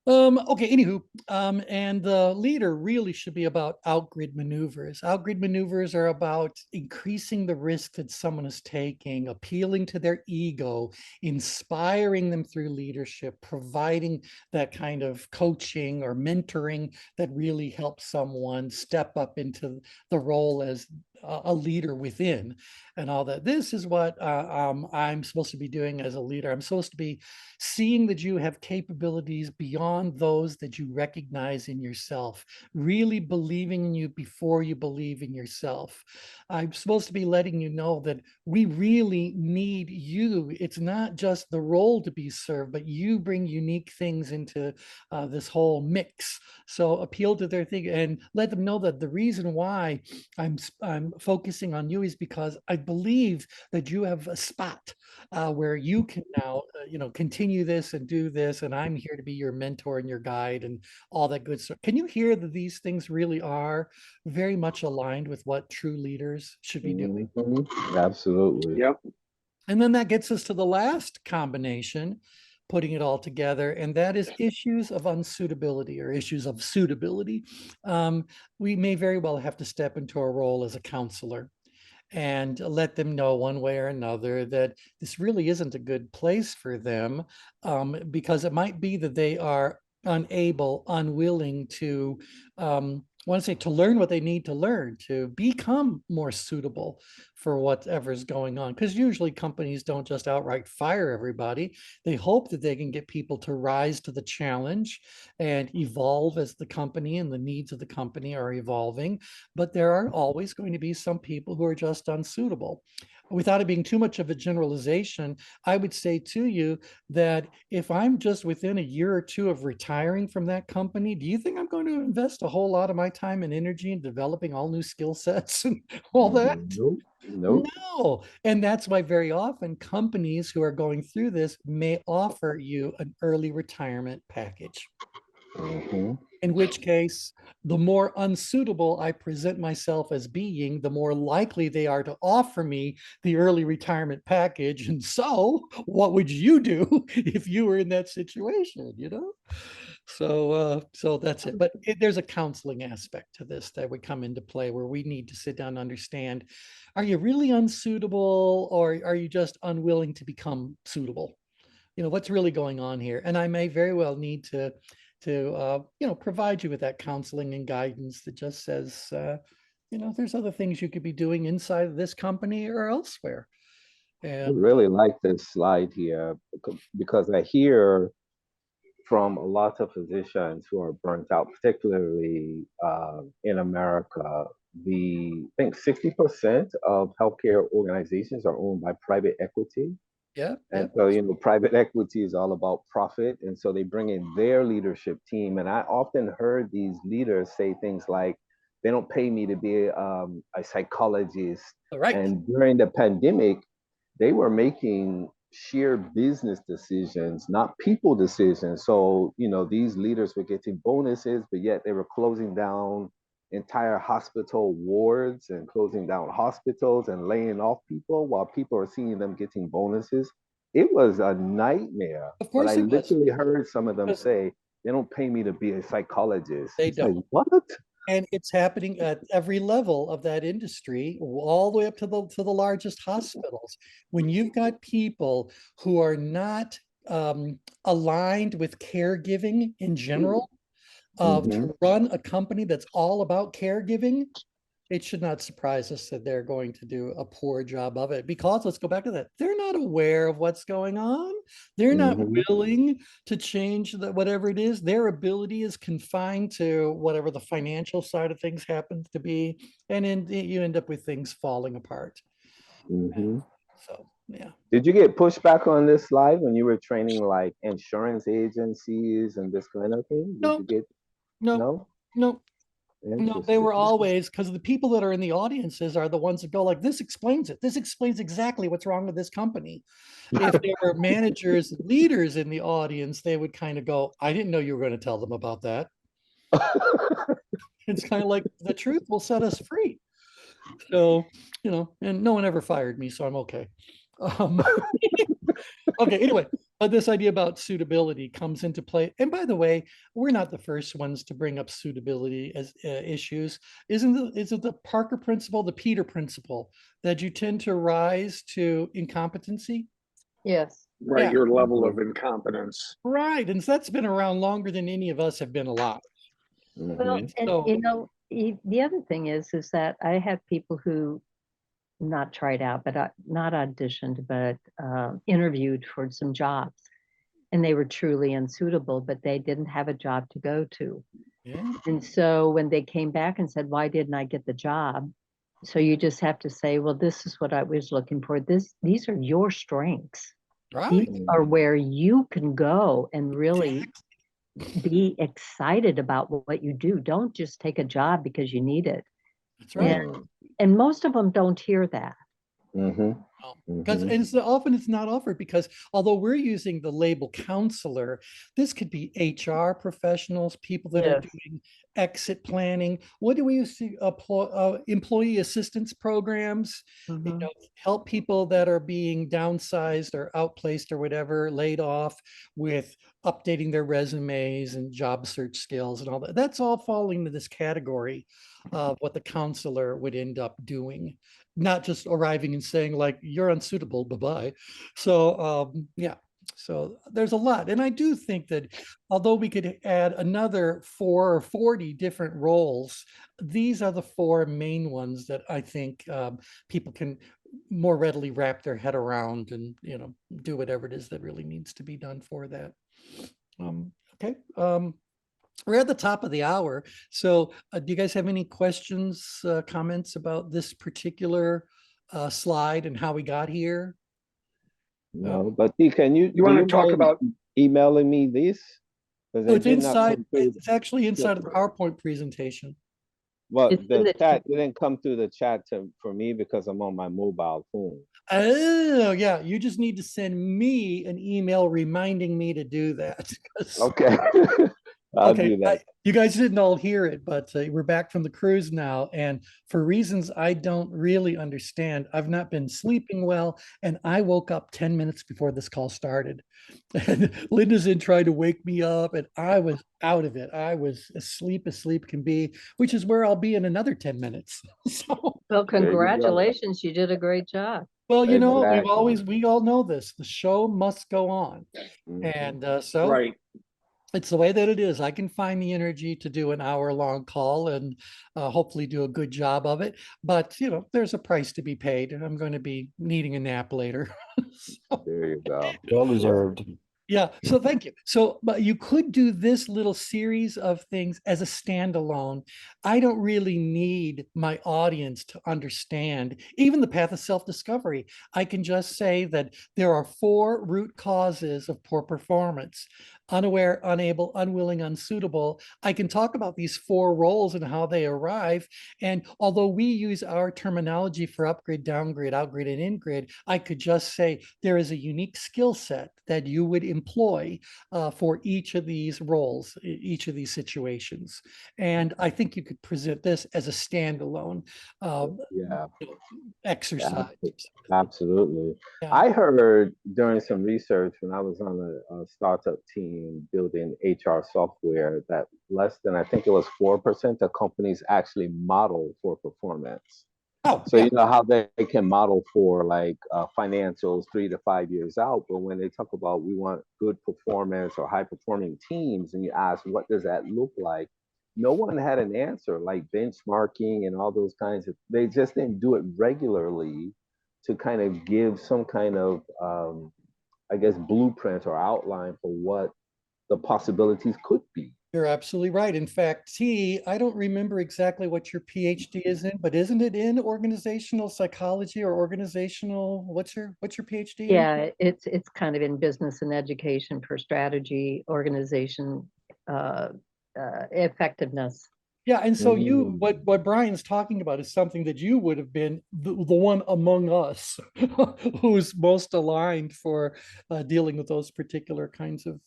Okay, anywho, and the leader really should be about outgrid maneuvers. Outgrid maneuvers are about increasing the risk that someone is taking, appealing to their ego, inspiring them through leadership, providing that kind of coaching or mentoring that really helps someone step up into the role as a leader within and all that. This is what I'm supposed to be doing as a leader. I'm supposed to be seeing that you have capabilities beyond those that you recognize in yourself, really believing in you before you believe in yourself. I'm supposed to be letting you know that we really need you. It's not just the role to be served, but you bring unique things into this whole mix. So appeal to their thing and let them know that the reason why I'm focusing on you is because I believe that you have a spot where you can now, continue this and do this. And I'm here to be your mentor and your guide and all that good stuff. Can you hear that these things really are very much aligned with what true leaders should be doing? Mm-hmm. Absolutely. Yep. And then that gets us to the last combination, putting it all together, and that is issues of unsuitability or issues of suitability. We may very well have to step into a role as a counselor and let them know one way or another that this really isn't a good place for them, because it might be that they are unable, unwilling to, I want to say, to learn what they need to learn to become more suitable for whatever's going on. Because usually companies don't just outright fire everybody. They hope that they can get people to rise to the challenge and evolve as the company and the needs of the company are evolving. But there are always going to be some people who are just unsuitable. Without it being too much of a generalization, I would say to you that if I'm just within a year or two of retiring from that company, do you think I'm going to invest a whole lot of my time and energy in developing all new skill sets and all that? Nope. Nope. No. And that's why very often companies who are going through this may offer you an early retirement package. Mm-hmm. In which case, the more unsuitable I present myself as being, the more likely they are to offer me the early retirement package. And so, what would you do if you were in that situation, you know? So that's it. But there's a counseling aspect to this that would come into play where we need to sit down and understand, are you really unsuitable or are you just unwilling to become suitable? What's really going on here? And I may very well need to provide you with that counseling and guidance that just says, there's other things you could be doing inside of this company or elsewhere. I And really like this slide here because I hear from a lot of physicians who are burnt out, particularly in America. I think 60% of healthcare organizations are owned by private equity. Yeah. And so, private equity is all about profit. And so they bring in their leadership team. And I often heard these leaders say things like, they don't pay me to be a psychologist. Right. And during the pandemic, they were making sheer business decisions, not people decisions. So, these leaders were getting bonuses, but yet they were closing down entire hospital wards and closing down hospitals and laying off people while people are seeing them getting bonuses. It was a nightmare. Of course but I it was. literally heard some of them Because say, they don't pay me to be a psychologist. they It's like, don't. what? And it's happening at every level of that industry, all the way up to the largest hospitals. When you've got people who are not aligned with caregiving in general, to run a company that's all about caregiving, it should not surprise us that they're going to do a poor job of it, because let's go back to that. They're not aware of what's going on. They're not willing to change whatever it is. Their ability is confined to whatever the financial side of things happens to be. And then you end up with things falling apart. So, yeah. Did you get pushback on this slide when you were training like insurance agencies and this kind of thing? Did you get No, they were always, because the people that are in the audiences are the ones that go like, this explains it. This explains exactly what's wrong with this company. If there were managers, leaders in the audience, they would kind of go, I didn't know you were going to tell them about that. It's kind of like, the truth will set us free. So, and no one ever fired me, so I'm okay. Okay, anyway, but this idea about suitability comes into play. And by the way, we're not the first ones to bring up suitability as issues. Isn't it the Parker principle, the Peter principle, that you tend to rise to incompetency? Yes. Right, Yeah. your level of incompetence. Right, and that's been around longer than any of us have been alive. Well, and So, the other thing is that I have people who not tried out, but not auditioned, but interviewed for some jobs, and they were truly unsuitable, but they didn't have a job to go to. yeah, And so when they came back and said, why didn't I get the job? So you just have to say, well, this is what I was looking for. These are your strengths. right. These are where you can go and really be excited about what you do. Don't just take a job because you need it. That's right. And most of them don't hear that. Because often it's not offered, because although we're using the label counselor, this could be HR professionals, people that are doing exit planning. What do we use to employee assistance programs? Help people that are being downsized or outplaced or whatever, laid off, with updating their resumes and job search skills and all that. That's all falling into this category of what the counselor would end up doing, not just arriving and saying like, you're unsuitable, bye-bye. So yeah, so there's a lot. And I do think that although we could add another 4 or 40 different roles, these are the 4 main ones that I think people can more readily wrap their head around and, do whatever it is that really needs to be done for that. Okay. We're at the top of the hour. So do you guys have any questions, comments about this particular slide and how we got here? No, but can you want to talk about emailing me this? It's inside. It's actually inside of the PowerPoint presentation. Well, the chat didn't come through the chat for me because I'm on my mobile phone. Oh, yeah. You just need to send me an email reminding me to do that. Okay. I'll do that. You guys didn't all hear it, but we're back from the cruise now. And for reasons I don't really understand, I've not been sleeping well. And I woke up 10 minutes before this call started. And Linda's in trying to wake me up, and I was out of it. I was asleep as sleep can be, which is where I'll be in another 10 minutes. Well, congratulations. You did a great job. Well, we all know this. The show must go on. And so it's the way that it is. I can find the energy to do an hour-long call and hopefully do a good job of it. But, there's a price to be paid, and I'm going to be needing a nap later. There you go. Well deserved. Yeah, so thank you. So, but you could do this little series of things as a standalone. I don't really need my audience to understand even the path of self-discovery. I can just say that there are 4 root causes of poor performance: unaware, unable, unwilling, unsuitable. I can talk about these 4 roles and how they arrive. And although we use our terminology for upgrade, downgrade, outgrade, and ingrade, I could just say there is a unique skill set that you would employ for each of these roles, each of these situations. And I think you could present this as a standalone Yeah, exercise. absolutely. Yeah. I heard during some research when I was on a startup team building HR software that less than, I think it was 4% of companies actually model for performance. Oh, So yeah. you know how they can model for like financials 3 to 5 years out, but when they talk about we want good performance or high performing teams, and you ask what does that look like, no one had an answer. Like benchmarking and all those kinds of, they just didn't do it regularly to kind of give some kind of I guess blueprint or outline for what the possibilities could be. You're absolutely right. In fact, I don't remember exactly what your PhD is in, but isn't it in organizational psychology or organizational, what's your PhD in? Yeah, it's kind of in business and education for strategy, organization, effectiveness. Yeah, and so you, Mm. what Brian's talking about is something that you would have been the one among us who's most aligned for dealing with those particular kinds of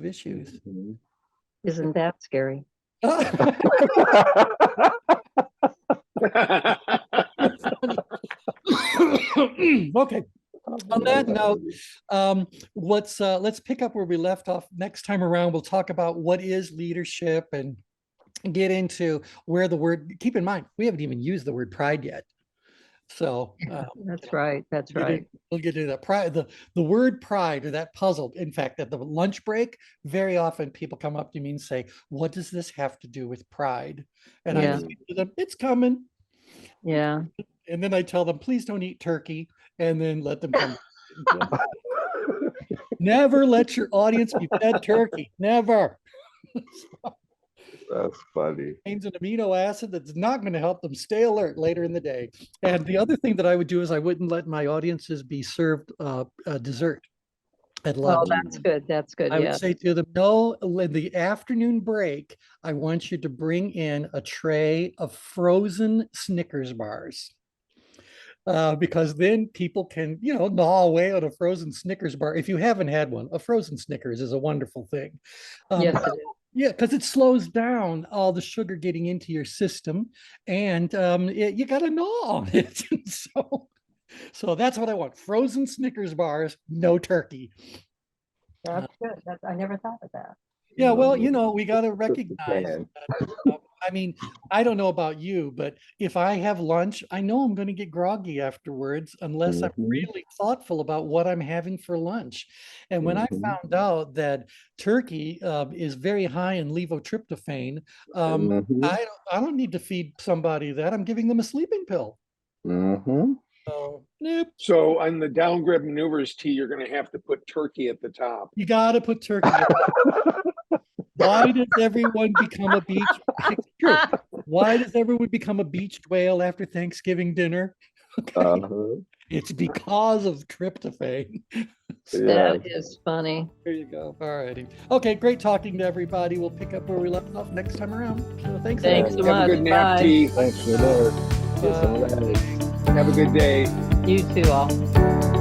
issues. Mhm. Isn't that scary? Okay. On that note, let's pick up where we left off. Next time around, we'll talk about what is leadership and get into where the word. Keep in mind, we haven't even used the word pride yet. So That's right. That's right. we'll get into that pride. The word pride, or that puzzle. In fact, at the lunch break, very often people come up to me and say, "What does this have to do with pride?" And I Yeah. say to them, "It's coming." Yeah. And then I tell them, "Please don't eat turkey," and then let them come. Never let your audience be fed turkey. Never. That's funny. Contains an amino acid that's not going to help them stay alert later in the day. And the other thing that I would do is I wouldn't let my audiences be served dessert at Oh, lunch. that's good. That's good. I would Yeah. say to them, no, in the afternoon break, I want you to bring in a tray of frozen Snickers bars. Because then people can, gnaw away on a frozen Snickers bar. If you haven't had one, a frozen Snickers is a wonderful thing. Yes, it is. Yeah, because it slows down all the sugar getting into your system, and you got to gnaw on it. So that's what I want: frozen Snickers bars, no turkey. That's good. I never thought of that. Yeah, well, we got to recognize Can. that, I mean, I don't know about you, but if I have lunch, I know I'm going to get groggy afterwards unless I'm Mhm. really thoughtful about what I'm having for lunch. And when I Mhm. found out that turkey is very high in levotryptophan, Mhm. I don't need to feed somebody that. I'm giving them a sleeping pill. Mhm. So, nope, So on the downgrade maneuvers tee, you're going to have to put turkey at the top. you got to put turkey in. Why does everyone become a beach? It's true. Why does everyone become a beached whale after Thanksgiving dinner? Okay. Uh-huh. It's because of tryptophan. Yeah. That is funny. There you go. All righty. Okay, great talking to everybody. We'll pick up where we left off next time around. So thanks. Thanks so Have a much. good nap, Bye. T. Thanks for that. Get some rest. Have a good day. You too, all.